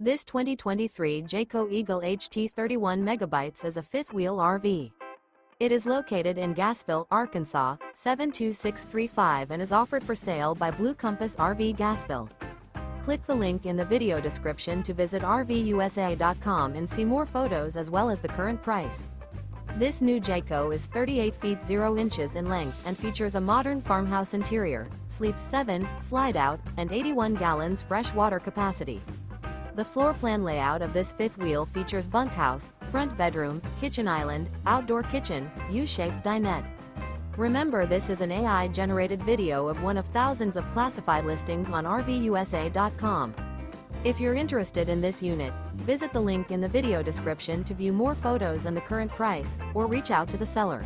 This 2023 Jayco Eagle HT 31 megabytes is a fifth-wheel RV. It is located in Gassville, Arkansas, 72635 and is offered for sale by Blue Compass RV Gassville. Click the link in the video description to visit RVUSA.com and see more photos as well as the current price. This new Jayco is 38 feet 0 inches in length and features a modern farmhouse interior, sleeps 7, slide-out, and 81 gallons fresh water capacity. The floor plan layout of this fifth wheel features bunkhouse, front bedroom, kitchen island, outdoor kitchen, U-shaped dinette. Remember, this is an AI-generated video of one of thousands of classified listings on RVUSA.com. If you're interested in this unit, visit the link in the video description to view more photos and the current price, or reach out to the seller.